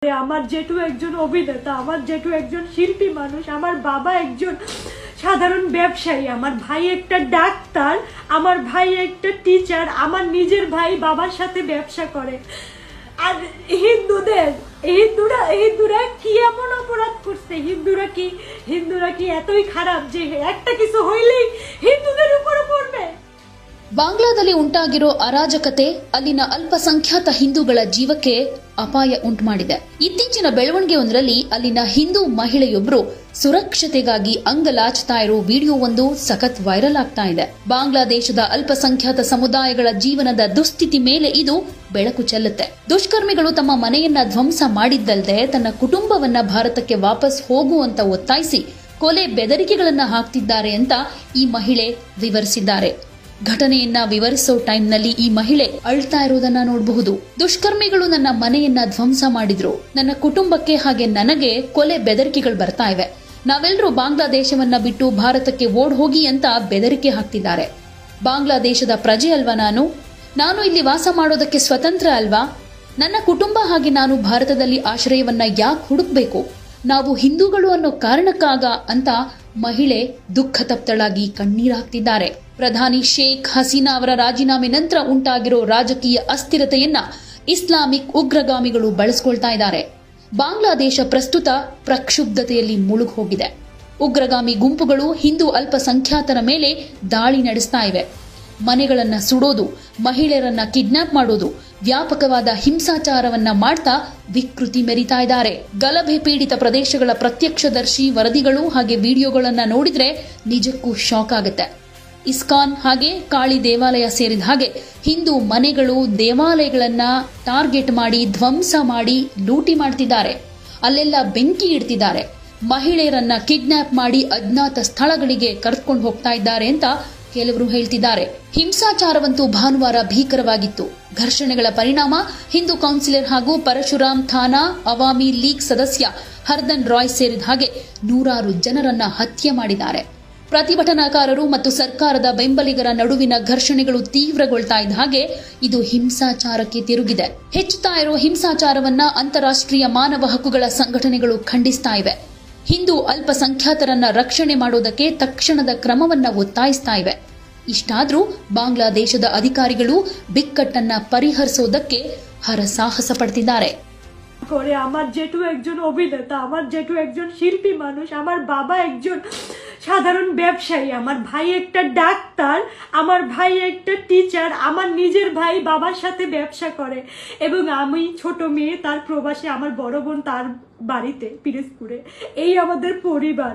আমার জেঠু একজন অভিনেতা, আমার জেঠু একজন শিল্পী মানুষ, আমার বাবা একজন সাধারণ ব্যবসায়ী, আমার ভাই একটা ডাক্তার, আমার ভাই একটা টিচার, আমার নিজের ভাই বাবার সাথে ব্যবসা করে। আর হিন্দুরা কি এমন অপরাধ করছে? হিন্দুরা কি এতই খারাপ যে একটা কিছু হইলেই হিন্দুদের উপরে পড়বে? ಬಾಂಗ್ಲಾದಲ್ಲಿ ಉಂಟಾಗಿರೋ ಅರಾಜಕತೆ ಅಲ್ಲಿನ ಅಲ್ಪಸಂಖ್ಯಾತ ಹಿಂದೂಗಳ ಜೀವಕ್ಕೆ ಅಪಾಯ ಉಂಟುಮಾಡಿದೆ. ಇತ್ತೀಚಿನ ಬೆಳವಣಿಗೆಯೊಂದರಲ್ಲಿ ಅಲ್ಲಿನ ಹಿಂದೂ ಮಹಿಳೆಯೊಬ್ಬರು ಸುರಕ್ಷತೆಗಾಗಿ ಅಂಗಲಾಚ್ತಾ ಇರೋ ವಿಡಿಯೋವೊಂದು ಸಖತ್ ವೈರಲ್ ಆಗ್ತಾ ಇದೆ. ಬಾಂಗ್ಲಾದೇಶದ ಅಲ್ಪಸಂಖ್ಯಾತ ಸಮುದಾಯಗಳ ಜೀವನದ ದುಸ್ಥಿತಿ ಮೇಲೆ ಇದು ಬೆಳಕು ಚೆಲ್ಲುತ್ತೆ. ದುಷ್ಕರ್ಮಿಗಳು ತಮ್ಮ ಮನೆಯನ್ನ ಧ್ವಂಸ ಮಾಡಿದ್ದಲ್ಲದೆ ತನ್ನ ಕುಟುಂಬವನ್ನ ಭಾರತಕ್ಕೆ ವಾಪಸ್ ಹೋಗುವಂತ ಒತ್ತಾಯಿಸಿ ಕೊಲೆ ಬೆದರಿಕೆಗಳನ್ನ ಹಾಕ್ತಿದ್ದಾರೆ ಅಂತ ಈ ಮಹಿಳೆ ವಿವರಿಸಿದ್ದಾರೆ. ಘಟನೆಯನ್ನ ವಿವರಿಸೋ ಟೈಮ್ನಲ್ಲಿ ಈ ಮಹಿಳೆ ಅಳ್ತಾ ಇರೋದನ್ನ ನೋಡಬಹುದು. ದುಷ್ಕರ್ಮಿಗಳು ನನ್ನ ಮನೆಯನ್ನ ಧ್ವಂಸ ಮಾಡಿದ್ರು, ನನ್ನ ಕುಟುಂಬಕ್ಕೆ ಹಾಗೆ ನನಗೆ ಕೊಲೆ ಬೆದರಿಕೆಗಳು ಬರ್ತಾ ಇವೆ. ನಾವೆಲ್ಲರೂ ಬಾಂಗ್ಲಾದೇಶವನ್ನ ಬಿಟ್ಟು ಭಾರತಕ್ಕೆ ಓಡ್ ಹೋಗಿ ಅಂತ ಬೆದರಿಕೆ ಹಾಕ್ತಿದ್ದಾರೆ. ಬಾಂಗ್ಲಾದೇಶದ ಪ್ರಜೆ ಅಲ್ವಾ ನಾನು ಇಲ್ಲಿ ವಾಸ ಮಾಡೋದಕ್ಕೆ ಸ್ವತಂತ್ರ ಅಲ್ವಾ? ನನ್ನ ಕುಟುಂಬ ಹಾಗೆ ನಾನು ಭಾರತದಲ್ಲಿ ಆಶ್ರಯವನ್ನ ಯಾಕೆ ಹುಡುಕ್ಬೇಕು? ನಾವು ಹಿಂದೂಗಳು ಅನ್ನೋ ಕಾರಣಕ್ಕಾಗ ಅಂತ ಮಹಿಳೆ ದುಃಖ ತಪ್ತಳಾಗಿ ಕಣ್ಣೀರಾಗ್ತಿದ್ದಾರೆ. ಪ್ರಧಾನಿ ಶೇಖ್ ಹಸೀನಾ ಅವರ ರಾಜೀನಾಮೆ ನಂತರ ಉಂಟಾಗಿರೋ ರಾಜಕೀಯ ಅಸ್ಥಿರತೆಯನ್ನ ಇಸ್ಲಾಮಿಕ್ ಉಗ್ರಗಾಮಿಗಳು ಬಳಸಿಕೊಳ್ತಾ ಇದ್ದಾರೆ. ಬಾಂಗ್ಲಾದೇಶ ಪ್ರಸ್ತುತ ಪ್ರಕ್ಷುಬ್ಧತೆಯಲ್ಲಿ ಮುಳುಗಿ ಹೋಗಿದೆ. ಉಗ್ರಗಾಮಿ ಗುಂಪುಗಳು ಹಿಂದೂ ಅಲ್ಪಸಂಖ್ಯಾತರ ಮೇಲೆ ದಾಳಿ ನಡೆಸ್ತಾ ಇವೆ. ಮನೆಗಳನ್ನ ಸುಡೋದು, ಮಹಿಳೆಯರನ್ನ ಕಿಡ್ನಾಪ್ ಮಾಡೋದು, ವ್ಯಾಪಕವಾದ ಹಿಂಸಾಚಾರವನ್ನ ಮಾಡ್ತಾ ವಿಕೃತಿ ಮೆರಿತಾ ಇದ್ದಾರೆ. ಗಲಭೆ ಪೀಡಿತ ಪ್ರದೇಶಗಳ ಪ್ರತ್ಯಕ್ಷದರ್ಶಿ ವರದಿಗಳು ಹಾಗೆ ವಿಡಿಯೋಗಳನ್ನ ನೋಡಿದ್ರೆ ನಿಜಕ್ಕೂ ಶಾಕ್ ಆಗುತ್ತೆ. ಇಸ್ಕಾನ್ ಹಾಗೆ ಕಾಳಿ ದೇವಾಲಯ ಸೇರಿದ ಹಾಗೆ ಹಿಂದೂ ಮನೆಗಳು, ದೇವಾಲಯಗಳನ್ನ ಟಾರ್ಗೆಟ್ ಮಾಡಿ ಧ್ವಂಸ ಮಾಡಿ ಲೂಟಿ ಮಾಡ್ತಿದ್ದಾರೆ. ಅಲ್ಲೆಲ್ಲ ಬೆಂಕಿ ಇಡ್ತಿದ್ದಾರೆ. ಮಹಿಳೆಯರನ್ನ ಕಿಡ್ನಾಪ್ ಮಾಡಿ ಅಜ್ಞಾತ ಸ್ಥಳಗಳಿಗೆ ಕರೆದುಕೊಂಡು ಹೋಗ್ತಾ ಇದ್ದಾರೆ ಅಂತ ಕೆಲವರು ಹೇಳ್ತಿದ್ದಾರೆ. ಹಿಂಸಾಚಾರವಂತೂ ಭಾನುವಾರ ಭೀಕರವಾಗಿತ್ತು. ಘರ್ಷಣೆಗಳ ಪರಿಣಾಮ ಹಿಂದೂ ಕೌನ್ಸಿಲರ್ ಹಾಗೂ ಪರಶುರಾಮ್ ಥಾನಾ ಅವಾಮಿ ಲೀಗ್ ಸದಸ್ಯ ಹರ್ದನ್ ರಾಯ್ ಸೇರಿದ ಹಾಗೆ ನೂರಾರು ಜನರನ್ನ ಹತ್ಯೆ ಮಾಡಿದ್ದಾರೆ. ಪ್ರತಿಭಟನಾಕಾರರು ಮತ್ತು ಸರ್ಕಾರದ ಬೆಂಬಲಿಗರ ನಡುವಿನ ಘರ್ಷಣೆಗಳು ತೀವ್ರಗೊಳ್ತಾ ಇದ್ದ ಹಾಗೆ ಇದು ಹಿಂಸಾಚಾರಕ್ಕೆ ತಿರುಗಿದೆ. ಹೆಚ್ಚುತ್ತಾ ಇರೋ ಹಿಂಸಾಚಾರವನ್ನ ಅಂತಾರಾಷ್ಟ್ರೀಯ ಮಾನವ ಹಕ್ಕುಗಳ ಸಂಘಟನೆಗಳು ಖಂಡಿಸ್ತಾ ಇವೆ. ಹಿಂದೂ ಅಲ್ಪಸಂಖ್ಯಾತರನ್ನ ರಕ್ಷಣೆ ಮಾಡೋದಕ್ಕೆ ತಕ್ಷಣದ ಕ್ರಮವನ್ನ ಒತ್ತಾಯಿಸ್ತಾ ಇವೆ. ಇಷ್ಟಾದ್ರೂ ಬಾಂಗ್ಲಾದೇಶದ ಅಧಿಕಾರಿಗಳು ಬಿಕ್ಕಟ್ಟನ್ನ ಪರಿಹರಿಸೋದಕ್ಕೆ ಹರಸಾಹಸ ಪಡ್ತಿದ್ದಾರೆ. আমার জেঠু একজন অভিনেতা, আমার জেঠু একজন শিল্পী মানুষ, আমার বাবা একজন সাধারণ ব্যবসায়ী, আমার ভাই একটা ডাক্তার, আমার ভাই একটা টিচার, আমার নিজের ভাই বাবার সাথে ব্যবসা করে এবং আমি ছোট মেয়ে তার প্রবাসে, আমার বড় বোন তার বাড়িতে পিরোজপুরে। এই আমাদের পরিবার।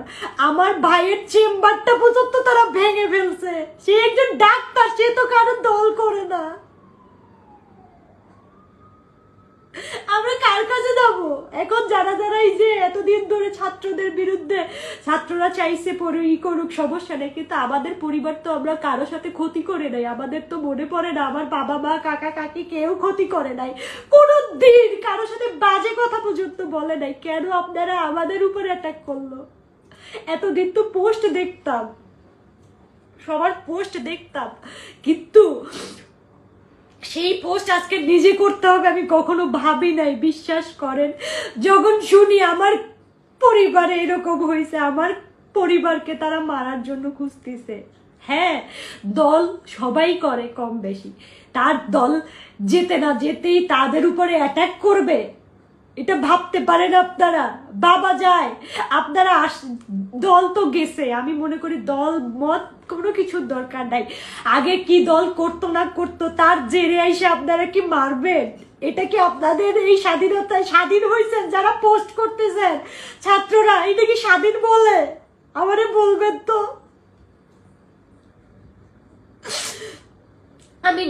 আমার ভাইয়ের চেম্বারটা পর্যন্ত তারা ভেঙে ফেলছে। সে একজন ডাক্তার, সে তো কারো দল করে না। আমরা কার কাছে যাবো এখন? যারা এই যে এতদিন ধরে ছাত্রদের বিরুদ্ধে ছাত্ররা চাইছে করুক, সমস্যা নেই, কিন্তু আমাদের পরিবার তো আমরা কারোর সাথে ক্ষতি করে নাই। আমাদের তো মনে পড়ে না আমার বাবা মা কাকা কাকি কেউ ক্ষতি করে নাই, কোনো দিন কারোর সাথে বাজে কথা পর্যন্ত বলে নাই। কেন আপনারা আমাদের উপরে অ্যাটাক করলো? এতদিন তো পোস্ট দেখতাম, সবার পোস্ট দেখতাম, কিন্তু সেই পোস্ট আজকে নিজে করতে হবে আমি কখনো ভাবি নাই। বিশ্বাস করেন, যখন শুনি আমার পরিবারে এরকম হয়েছে, আমার পরিবারকে তারা মারার জন্য খুঁজতেছে। হ্যাঁ, দল সবাই করে কম বেশি, তার দল যেতে না যেতেই তাদের উপরে অ্যাটাক করবে, এটা ভাবতে পারেন আপনারা? বাবা যায়, আপনারা দল তো গেছে। আমি মনে করি দল মত কোনো কিছুর দরকার নাই। আগে কি দল করতো না করতো তার জেরে এসে আপনারা কি মারবেন? এটা কি আপনাদের এই স্বাধীনতায় স্বাধীন হয়েছেন? যারা পোস্ট করতেছেন ছাত্ররা, এটা কি স্বাধীন বলে? আমারে বলবেন তো। আমি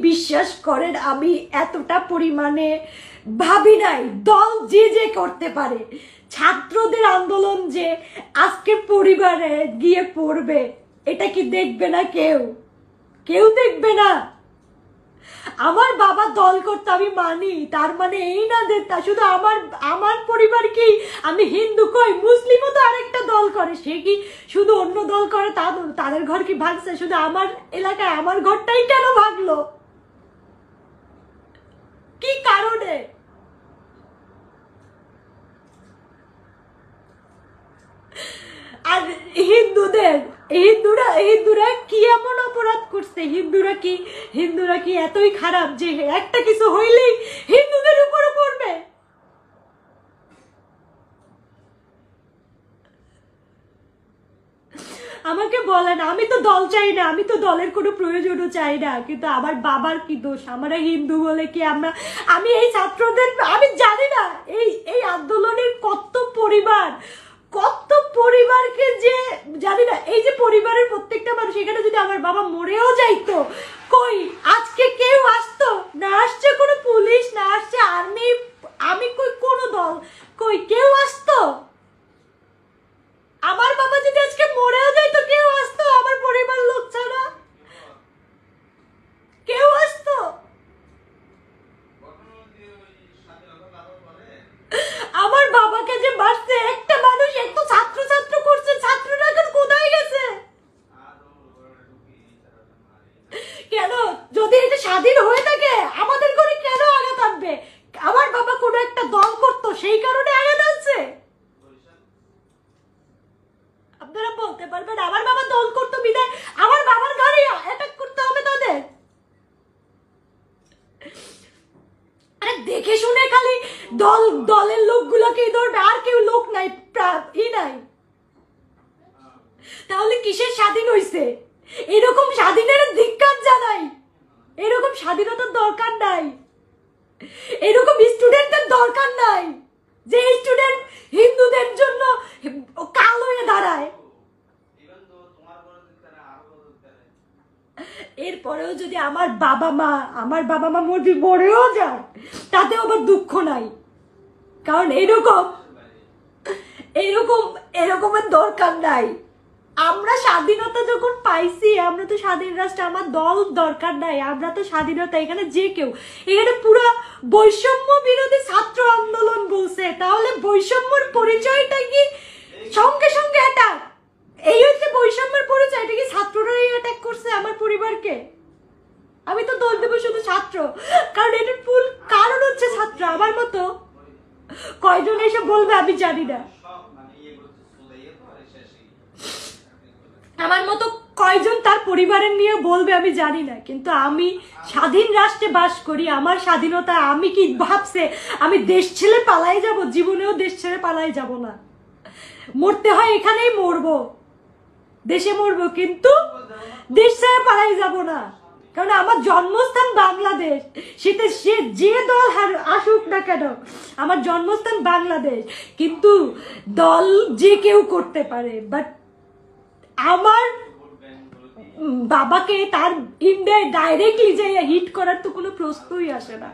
বিশ্বাস করেন, আমি এতটা পরিমাণে ভাবি নাই দল যে করতে পারে। ছাত্রদের আন্দোলন যে আজকে পরিবারে গিয়ে পড়বে, এটা কি দেখবে না? কেউ দেখবে না। আমার বাবা দল করতে আমি মানি, তার মানে এই না যে শুধু আমার পরিবার কি, আমি হিন্দু কই, মুসলিমও তো আরেকটা দল করে, সে কি শুধু অন্য দল করে? তাদের ঘর কি ভাঙছে? শুধু আমার এলাকায় আমার ঘরটাই কেন ভাঙলো? কি কারণে? হিন্দুরা কি এমন অপরাধ করছে? হিন্দুরা কি এতই খারাপ যে একটা কিছু হইলেই হিন্দুদের উপরে পড়বে? আমাকে বলেন, আমি তো দল চাই না, আমি তো দলের কোনো প্রয়োজনও চাই না, কিন্তু আমার বাবার কি দোষ? আমরা হিন্দু বলে কি আমি এই ছাত্রদের, আমি জানি না এই আন্দোলনের কত পরিবারকে যে জানি না, এই যে পরিবারের প্রত্যেকটা মানুষ, এখানে যদি আমার বাবা মরেও যাইতো, কই আজকে কেউ আসতো না? আসছে কোনো পুলিশ, না আসছে আর্মি, আমি কই কোনো দল, কই কেউ আসতো? আমার বাবা যদি আজকে মরেও যাইতো, কেউ আসতো? আমার পরিবার লোক ছাড়া কেউ আসতো? আমার বাবাকে যে মারছে একটা মানুষ, একটু ছাত্র করছে, ছাত্ররা এখন কোথায় গেছে? কেন? যদি এটা স্বাধীন হয়ে থাকে, আমাদের ঘরে কেন আঘাত আনবে? আমার বাবা কোনো একটা দল করতো, সেই কারণে আঘাত আনছে? আপনারা বলতে পারবেন আমার বাবা দল করতো বিদায় আমার বাবার ঘরে অ্যাটাক করতে হবে তাদের? আরে দেখে শুনে খালি দলের লোকগুলোকেই ধরবে, আর কেউ লোক নাই, নাই। তাহলে কিসের স্বাধীন হইছে? এরকম স্বাধীনের ধিক্কার জানাই। এরকম স্বাধীনতার দরকার নাই, এরকম স্টুডেন্টদের দরকার নাই যে স্টুডেন্ট হিন্দুদের জন্য কাল হয়ে দাঁড়ায়। এরপরেও যদি আমার বাবা মা মরেও যায়, তাতেও আবার দুঃখ নাই, কারণ এরকমের দরকার নাই। আমরা স্বাধীনতা যখন পাইছি, আমরা তো স্বাধীন রাষ্ট্র, আমার দল দরকার নাই, আমরা তো স্বাধীনতা, এখানে যে কেউ, এখানে পুরো বৈষম্য বিরোধী ছাত্র আন্দোলন বলছে, তাহলে বৈষম্যর পরিচয়টা কি সঙ্গে সঙ্গে অ্যাটাক? এই হচ্ছে বৈষম্যের পরিচয়, এটা কি ছাত্ররাই অ্যাটাক করছে আমার পরিবারকে? আমি তো দোষ দেবো শুধু ছাত্র, কারণ এটার মূল কারণ হচ্ছে ছাত্র। আমার মতো কয়জন এসে বলবে আমি জানি না, আমার মতো কয়জন তার পরিবারের নিয়ে বলবে আমি জানি না, কিন্তু আমি স্বাধীন রাষ্ট্রে বাস করি, আমার স্বাধীনতা, আমি কি ভাবছে আমি দেশ ছেড়ে পালাই যাব? জীবনেও দেশ ছেড়ে পালাই যাব না, মরতে হয় এখানেই মরবো, দেশে মরবো, কিন্তু দেশ ছেড়ে পালাই যাব না, কারণ আমার জন্মস্থান বাংলাদেশ। সেটা সে যে দল আসুক না কেন, আমার জন্মস্থান বাংলাদেশ। কিন্তু দল যে কেউ করতে পারে, বাট আমার বাবাকে তার ইন্ডিয়ায় ডাইরেক্টলি যে হিট করার তো কোনো প্রশ্নই আসে না।